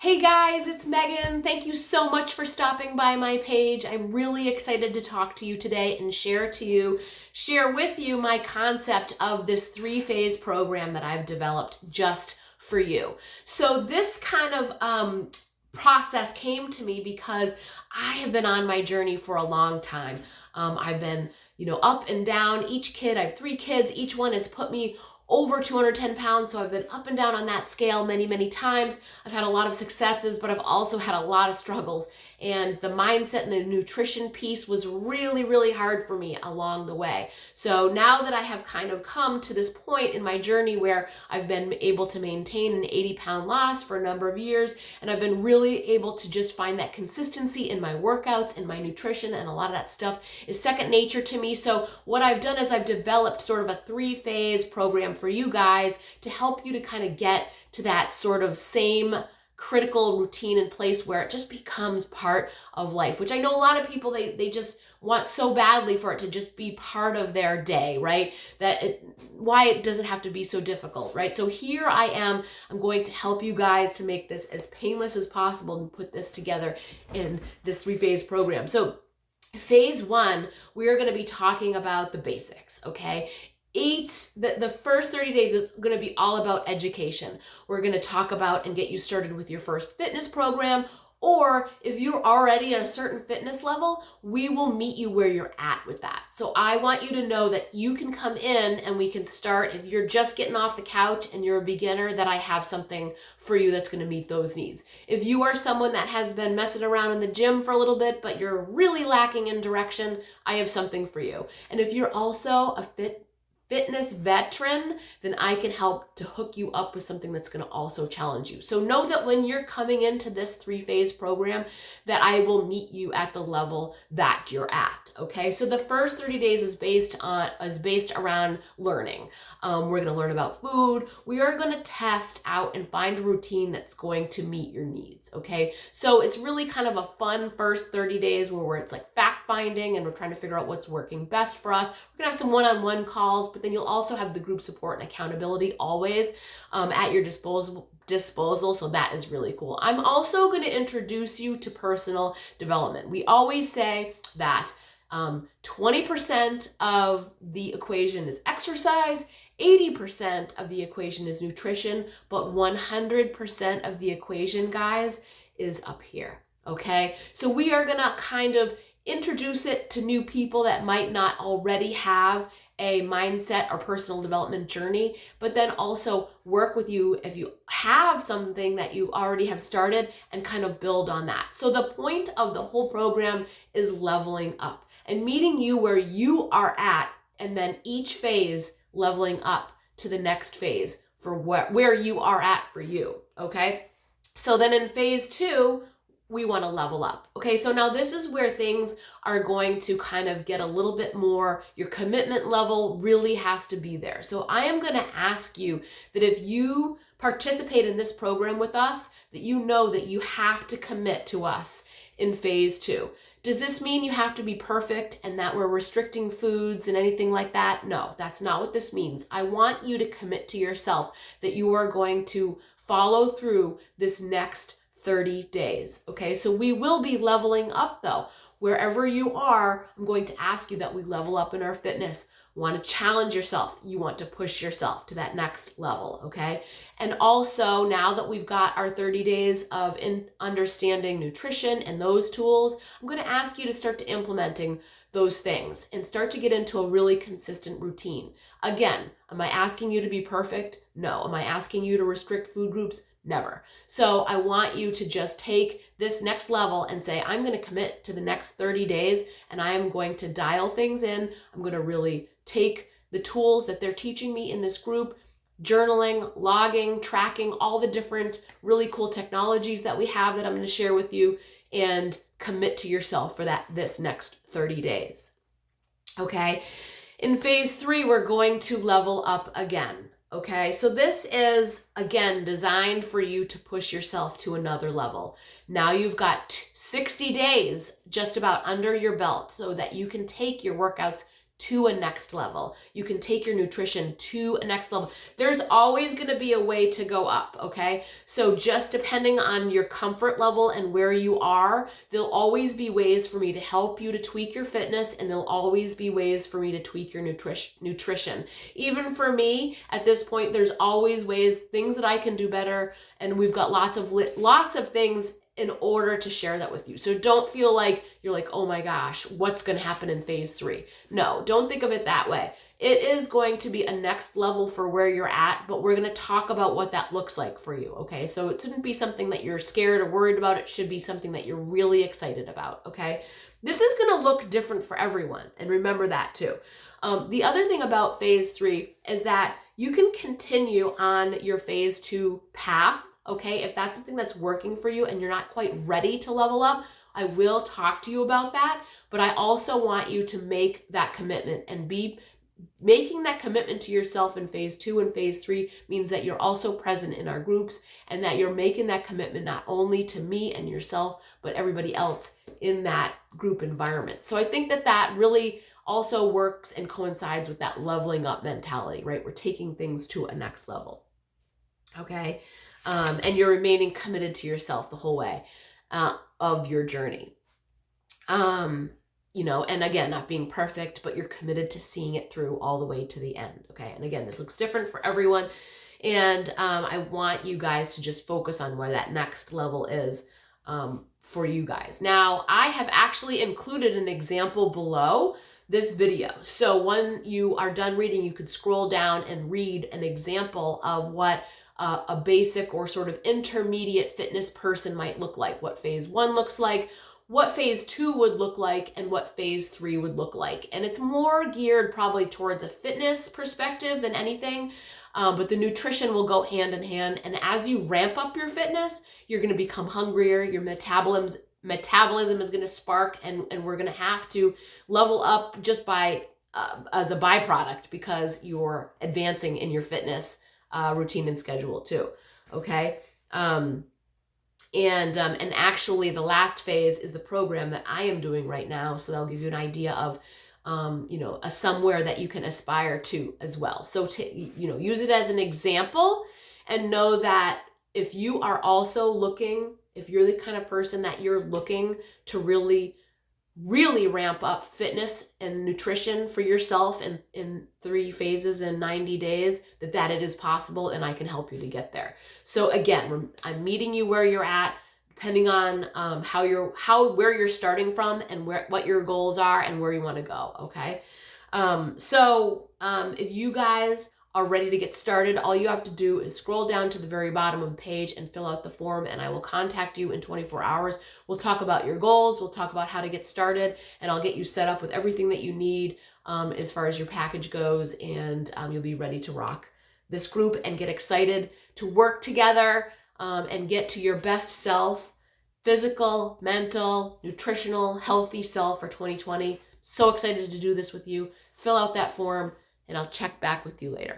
Hey guys, it's Megan. Thank you so much for stopping by my page. I'm really excited to talk to you today and share with you my concept of this three-phase program that I've developed just for you. So this kind of process came to me because I have been on my journey for a long time. I've been, up and down. I have 3 kids. Each one has put me over 210 pounds. So I've been up and down on that scale many, many times. I've had a lot of successes, but I've also had a lot of struggles. And the mindset and the nutrition piece was really, really hard for me along the way. So now that I have kind of come to this point in my journey where I've been able to maintain an 80-pound loss for a number of years, and I've been really able to just find that consistency in my workouts and my nutrition, and a lot of that stuff is second nature to me. So what I've done is I've developed sort of a three-phase program for you guys to help you to kind of get to that sort of same critical routine in place where it just becomes part of life, which I know a lot of people, they just want so badly for it to just be part of their day, right? Why it doesn't have to be so difficult, right? So here I am, I'm going to help you guys to make this as painless as possible and put this together in this three-phase program. So phase 1, we are going to be talking about the basics, okay? The first 30 days is going to be all about education. We're going to talk about and get you started with your first fitness program, or if you're already at a certain fitness level, we will meet you where you're at with that. So I want you to know that you can come in and we can start. If you're just getting off the couch and you're a beginner, that I have something for you that's going to meet those needs. If you are someone that has been messing around in the gym for a little bit, but you're really lacking in direction, I have something for you. And if you're also a fitness veteran, then I can help to hook you up with something that's going to also challenge you. So know that when you're coming into this three-phase program, that I will meet you at the level that you're at. Okay, so the first 30 days is based around learning. We're going to learn about food. We are going to test out and find a routine that's going to meet your needs. Okay, so it's really kind of a fun first 30 days where it's like fact finding and we're trying to figure out what's working best for us. We're going to have some one-on-one calls, but then you'll also have the group support and accountability always at your disposal. So that is really cool. I'm also going to introduce you to personal development. We always say that 20% of the equation is exercise, 80% of the equation is nutrition, but 100% of the equation, guys, is up here. Okay, so we are going to kind of introduce it to new people that might not already have a mindset or personal development journey, but then also work with you if you have something that you already have started and kind of build on that. So the point of the whole program is leveling up and meeting you where you are at, and then each phase leveling up to the next phase for where you are at for you, okay? So then in phase 2, we want to level up. Okay, so now this is where things are going to kind of get a little bit more, your commitment level really has to be there. So I am going to ask you that if you participate in this program with us, that you know that you have to commit to us in phase 2. Does this mean you have to be perfect and that we're restricting foods and anything like that? No, that's not what this means. I want you to commit to yourself that you are going to follow through this next 30 days. Okay, so we will be leveling up though. Wherever you are, I'm going to ask you that we level up in our fitness. You want to challenge yourself. You want to push yourself to that next level, okay? And also, now that we've got our 30 days of understanding nutrition and those tools, I'm going to ask you to start to implementing those things and start to get into a really consistent routine. Again, am I asking you to be perfect? No. Am I asking you to restrict food groups? Never. So I want you to just take this next level and say, I'm going to commit to the next 30 days and I am going to dial things in. I'm going to really take the tools that they're teaching me in this group, journaling, logging, tracking, all the different really cool technologies that we have that I'm going to share with you, and commit to yourself for this next 30 days. Okay. In phase 3, we're going to level up again. Okay, so this is, again, designed for you to push yourself to another level. Now you've got 60 days just about under your belt so that you can take your workouts to a next level. You can take your nutrition to a next level. There's always going to be a way to go up, okay? So just depending on your comfort level and where you are, there'll always be ways for me to help you to tweak your fitness, and there'll always be ways for me to tweak your nutrition. Even for me, at this point, there's always ways, things that I can do better, and we've got lots of things in order to share that with you. So don't feel like you're like, oh my gosh, what's going to happen in phase 3? No, don't think of it that way. It is going to be a next level for where you're at, but we're going to talk about what that looks like for you, okay? So it shouldn't be something that you're scared or worried about. It should be something that you're really excited about, okay? This is going to look different for everyone, and remember that too. The other thing about phase 3 is that you can continue on your phase 2 path. Okay, if that's something that's working for you and you're not quite ready to level up, I will talk to you about that. But I also want you to make that commitment, and be making that commitment to yourself in phase 2 and phase 3 means that you're also present in our groups, and that you're making that commitment not only to me and yourself, but everybody else in that group environment. So I think that that really also works and coincides with that leveling up mentality, right? We're taking things to a next level. Okay. And you're remaining committed to yourself the whole way of your journey. You know, and again, not being perfect, but you're committed to seeing it through all the way to the end. Okay. And again, this looks different for everyone. And I want you guys to just focus on where that next level is for you guys. Now, I have actually included an example below this video. So when you are done reading, you could scroll down and read an example of what a basic or sort of intermediate fitness person might look like, what phase 1 looks like, what phase 2 would look like, and what phase 3 would look like. And it's more geared probably towards a fitness perspective than anything, but the nutrition will go hand in hand. And as you ramp up your fitness, you're going to become hungrier, your metabolism is going to spark, and we're going to have to level up just by as a byproduct, because you're advancing in your fitness routine and schedule too. Okay. And actually the last phase is the program that I am doing right now. So that'll give you an idea of, you know, a somewhere that you can aspire to as well. So you know, use it as an example, and know that if you are also looking, if you're the kind of person that you're looking to really ramp up fitness and nutrition for yourself in 3 phases in 90 days, that it is possible, and I can help you to get there. So again, I'm meeting you where you're at, depending on where you're starting from, and what your goals are and where you want to go. Okay. If you guys are ready to get started, all you have to do is scroll down to the very bottom of the page and fill out the form, and I will contact you in 24 hours. We'll talk about your goals, we'll talk about how to get started, and I'll get you set up with everything that you need as far as your package goes, and you'll be ready to rock this group and get excited to work together and get to your best self, physical, mental, nutritional, healthy self for 2020. So excited to do this with you. Fill out that form, and I'll check back with you later.